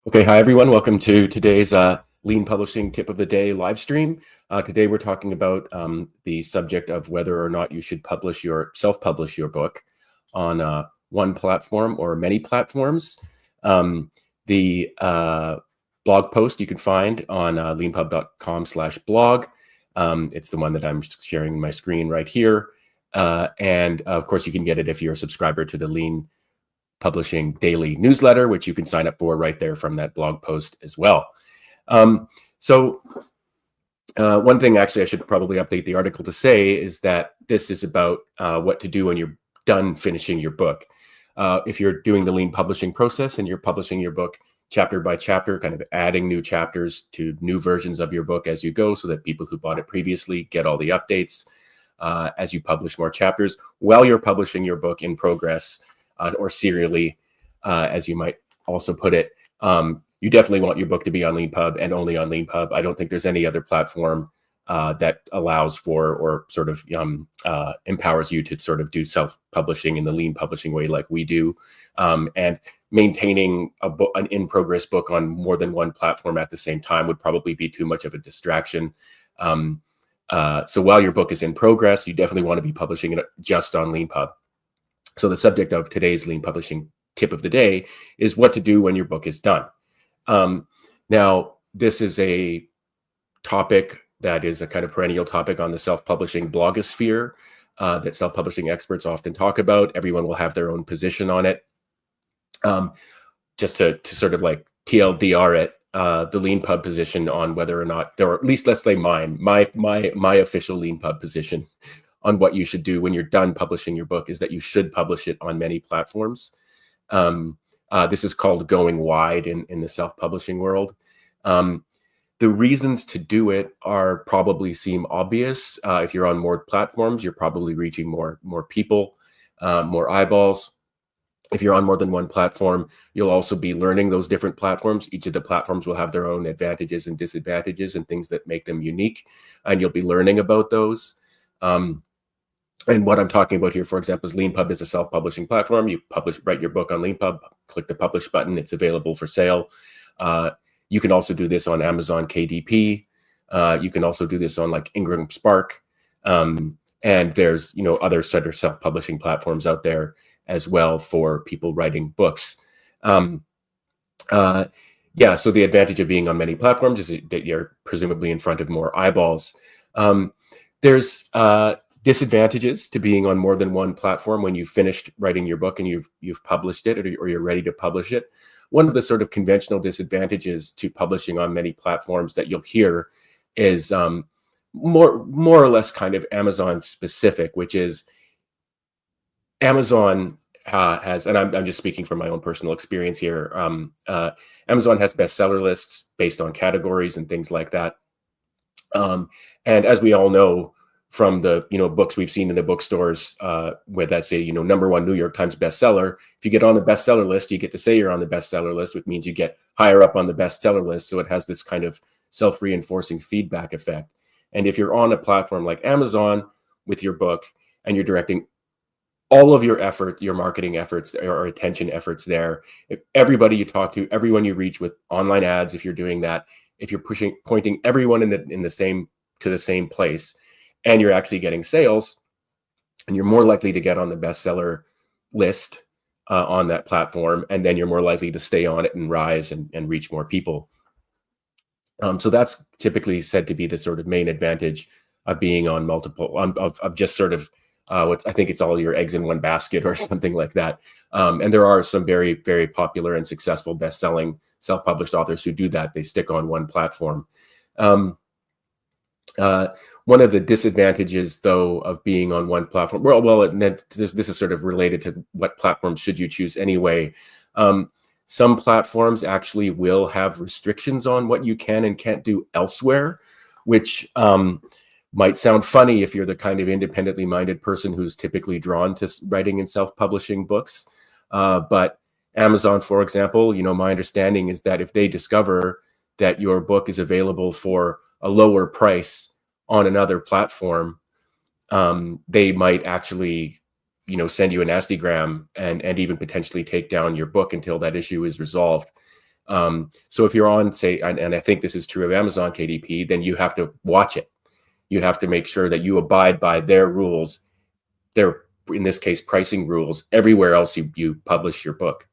Okay, hi everyone. Welcome to today's Lean Publishing Tip of the Day live stream. Today we're talking about the subject of whether or not you should self-publish your book on one platform or many platforms. The blog post you can find on leanpub.com/blog. It's the one that I'm sharing my screen right here. And of course, you can get it if you're a subscriber to the Lean Publishing daily newsletter, which you can sign up for right there from that blog post as well. So one thing actually I should probably update the article to say is that this is about what to do when you're done finishing your book. If you're doing the lean publishing process and you're publishing your book chapter by chapter, kind of adding new chapters to new versions of your book as you go so that people who bought it previously get all the updates as you publish more chapters while you're publishing your book in progress, or serially, as you might also put it. You definitely want your book to be on Leanpub and only on Leanpub. I don't think there's any other platform that allows for or sort of empowers you to sort of do self-publishing in the lean publishing way like we do. And maintaining an in-progress book on more than one platform at the same time would probably be too much of a distraction. So while your book is in progress, you definitely want to be publishing it just on Leanpub. So the subject of today's lean publishing tip of the day is what to do when your book is done. Now, this is a topic that is a kind of perennial topic on the self-publishing blogosphere that self-publishing experts often talk about. Everyone will have their own position on it. Just to sort of like TLDR it, the Leanpub position on whether or not, or at least let's say my official Leanpub position on what you should do when you're done publishing your book is that you should publish it on many platforms. This is called going wide in the self-publishing world. The reasons to do it probably seem obvious. If you're on more platforms, you're probably reaching more people, more eyeballs. If you're on more than one platform, you'll also be learning those different platforms. Each of the platforms will have their own advantages and disadvantages and things that make them unique, and you'll be learning about those. And what I'm talking about here, for example, is Leanpub is a self-publishing platform. You write your book on Leanpub, click the publish button. It's available for sale. You can also do this on Amazon KDP. You can also do this on like Ingram Spark. And there's, other sort of self-publishing platforms out there as well for people writing books. So the advantage of being on many platforms is that you're presumably in front of more eyeballs. There's disadvantages to being on more than one platform when you've finished writing your book and you've published it or you're ready to publish it. One of the sort of conventional disadvantages to publishing on many platforms that you'll hear is more or less kind of Amazon specific, which is Amazon has, and I'm just speaking from my own personal experience here. Amazon has bestseller lists based on categories and things like that. And as we all know, from the books we've seen in the bookstores, where that's a #1 New York Times bestseller. If you get on the bestseller list, you get to say you're on the bestseller list, which means you get higher up on the bestseller list. So it has this kind of self-reinforcing feedback effect. And if you're on a platform like Amazon with your book and you're directing all of your effort, your marketing efforts or attention efforts there, if everybody you talk to, everyone you reach with online ads, if you're doing that, if you're pointing everyone to the same place, and you're actually getting sales, and you're more likely to get on the bestseller list on that platform, and then you're more likely to stay on it and rise and reach more people. So that's typically said to be the sort of main advantage of being on multiple, of just sort of I think it's all your eggs in one basket or something like that. And there are some very, very popular and successful best-selling self-published authors who do that. They stick on one platform. One of the disadvantages, though, of being on one platform, this is sort of related to what platforms should you choose anyway. Some platforms actually will have restrictions on what you can and can't do elsewhere, which might sound funny if you're the kind of independently minded person who's typically drawn to writing and self-publishing books. But Amazon, for example, my understanding is that if they discover that your book is available for a lower price on another platform, they might actually, send you a nastygram and even potentially take down your book until that issue is resolved. So if you're on, say, and I think this is true of Amazon KDP, then you have to watch it. You have to make sure that you abide by their rules, their, in this case, pricing rules, everywhere else you publish your book.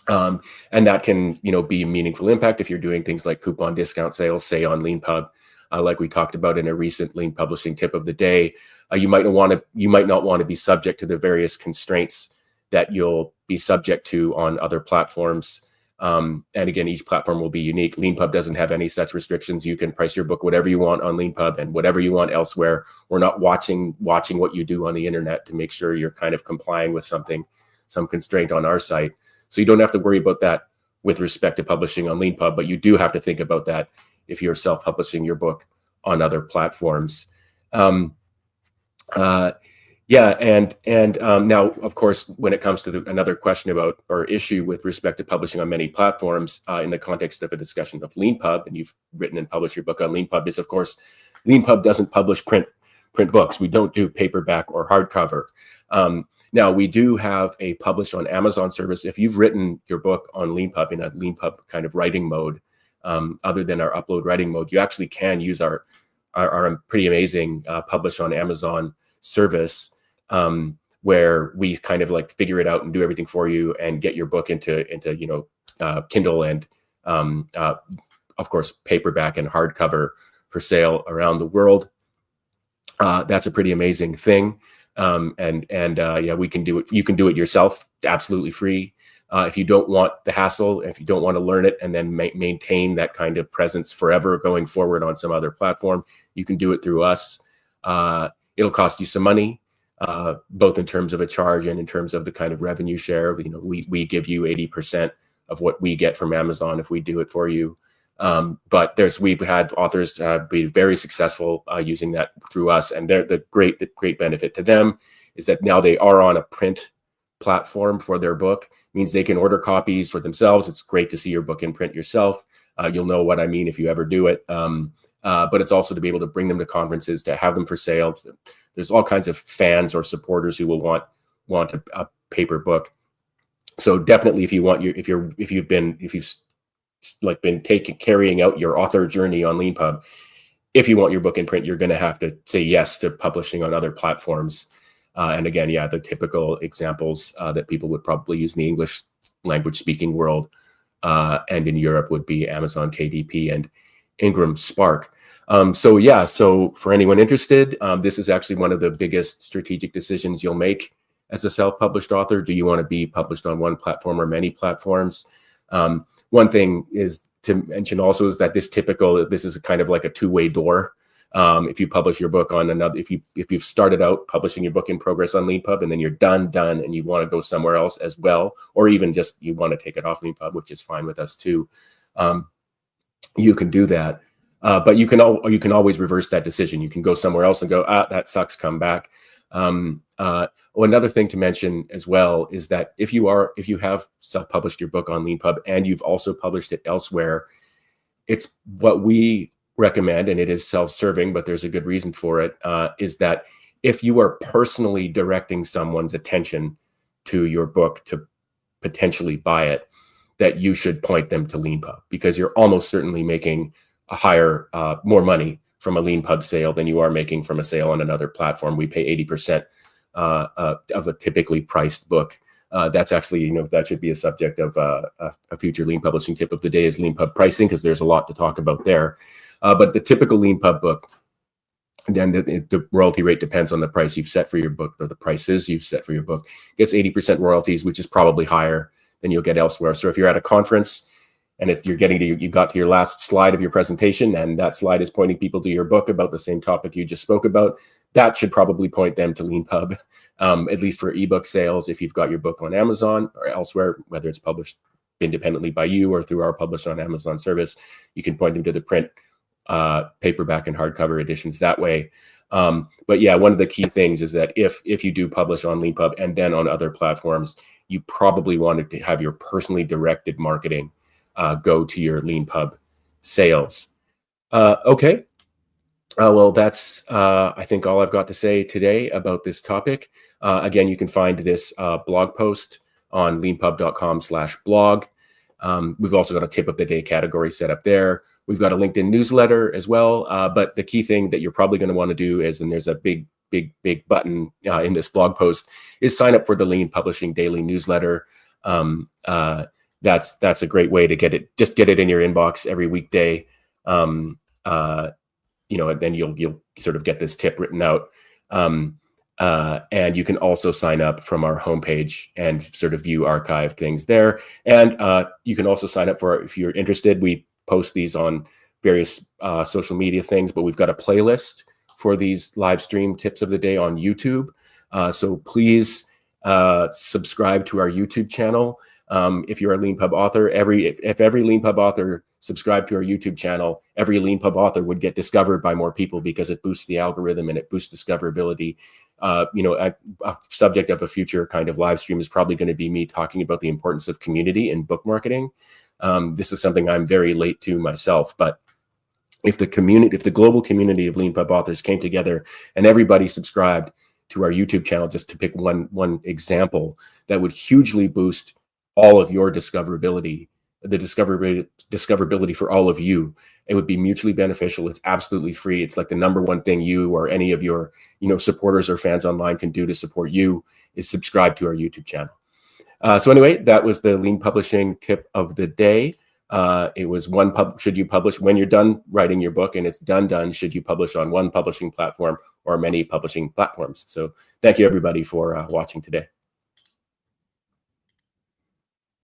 And that can, be a meaningful impact if you're doing things like coupon discount sales, say on Leanpub, like we talked about in a recent Lean Publishing tip of the day. You might not want to be subject to the various constraints that you'll be subject to on other platforms. And again, each platform will be unique. Leanpub doesn't have any such restrictions. You can price your book whatever you want on Leanpub and whatever you want elsewhere. We're not watching what you do on the internet to make sure you're kind of complying with some constraint on our site. So you don't have to worry about that with respect to publishing on Leanpub, but you do have to think about that if you're self-publishing your book on other platforms. Now, of course, when it comes to another question about or issue with respect to publishing on many platforms, in the context of a discussion of Leanpub, and you've written and published your book on Leanpub, is of course, Leanpub doesn't publish print books. We don't do paperback or hardcover. Now, we do have a publish on Amazon service. If you've written your book on Leanpub in a Leanpub kind of writing mode, other than our upload writing mode, you actually can use our pretty amazing publish on Amazon service, where we kind of like figure it out and do everything for you and get your book into Kindle and of course paperback and hardcover for sale around the world. That's a pretty amazing thing. We can do it. You can do it yourself, absolutely free. If you don't want the hassle, if you don't want to learn it and then maintain that kind of presence forever going forward on some other platform, you can do it through us. It'll cost you some money, both in terms of a charge and in terms of the kind of revenue share. We give you 80% of what we get from Amazon if we do it for you. But we've had authors be very successful using that through us, and the great benefit to them is that now they are on a print platform for their book. It means they can order copies for themselves. It's great to see your book in print yourself. You'll know what I mean if you ever do it. But it's also to be able to bring them to conferences, to have them for sale. There's all kinds of fans or supporters who will want a paper book. So definitely, if you've been carrying out your author journey on Leanpub, if you want your book in print, you're going to have to say yes to publishing on other platforms. And again, the typical examples that people would probably use in the English language speaking world and in Europe would be Amazon KDP and Ingram Spark. So for anyone interested, this is actually one of the biggest strategic decisions you'll make as a self-published author. Do you want to be published on one platform or many platforms? One thing is to mention also is that this is kind of like a two-way door. If you publish your book on another, if you've started out publishing your book in progress on Leanpub and then you're done, and you want to go somewhere else as well, or even just you want to take it off Leanpub, which is fine with us too, you can do that. But you can always reverse that decision. You can go somewhere else and go, that sucks, come back. Another thing to mention as well is that if you have self-published your book on Leanpub and you've also published it elsewhere, it's what we recommend, and it is self-serving, but there's a good reason for it, is that if you are personally directing someone's attention to your book to potentially buy it, that you should point them to Leanpub, because you're almost certainly making a higher, more money from a Leanpub sale than you are making from a sale on another platform. We pay 80% of a typically priced book. That's actually, that should be a subject of a future Lean Publishing tip of the day, is Leanpub pricing, because there's a lot to talk about there. But the typical Leanpub book, then the royalty rate depends on the price you've set for your book, or the prices you've set for your book. Gets 80% royalties, which is probably higher than you'll get elsewhere. So if you're at a conference and if you got to your last slide of your presentation, and that slide is pointing people to your book about the same topic you just spoke about, that should probably point them to Leanpub, at least for ebook sales. If you've got your book on Amazon or elsewhere, whether it's published independently by you or through our Publish on Amazon service, you can point them to the print, paperback and hardcover editions that way. But one of the key things is that if you do publish on Leanpub and then on other platforms, you probably want to have your personally directed marketing go to your Leanpub sales. Okay. Well, that's, I think, all I've got to say today about this topic. Again, you can find this blog post on leanpub.com/blog. We've also got a tip of the day category set up there. We've got a LinkedIn newsletter as well. But the key thing that you're probably going to want to do is, and there's a big button in this blog post, is sign up for the Lean Publishing Daily newsletter. That's a great way to get it. Just get it in your inbox every weekday. And then you'll sort of get this tip written out. And you can also sign up from our homepage and sort of view archived things there. And you can also sign up for, if you're interested, we post these on various social media things, but we've got a playlist for these live stream tips of the day on YouTube. So please subscribe to our YouTube channel. If you're a Leanpub author, if every Leanpub author subscribed to our YouTube channel, every Leanpub author would get discovered by more people, because it boosts the algorithm and it boosts discoverability. A subject of a future kind of live stream is probably going to be me talking about the importance of community in book marketing. This is something I'm very late to myself, but if the global community of Leanpub authors came together and everybody subscribed to our YouTube channel, just to pick one example, that would hugely boost all of your discoverability, the discoverability for all of you. It would be mutually beneficial. It's absolutely free. It's like the number one thing you or any of your supporters or fans online can do to support you is subscribe to our YouTube channel. So anyway, that was the Lean Publishing tip of the day. It was should you publish when you're done writing your book, and it's done, should you publish on one publishing platform or many publishing platforms? So thank you everybody for watching today.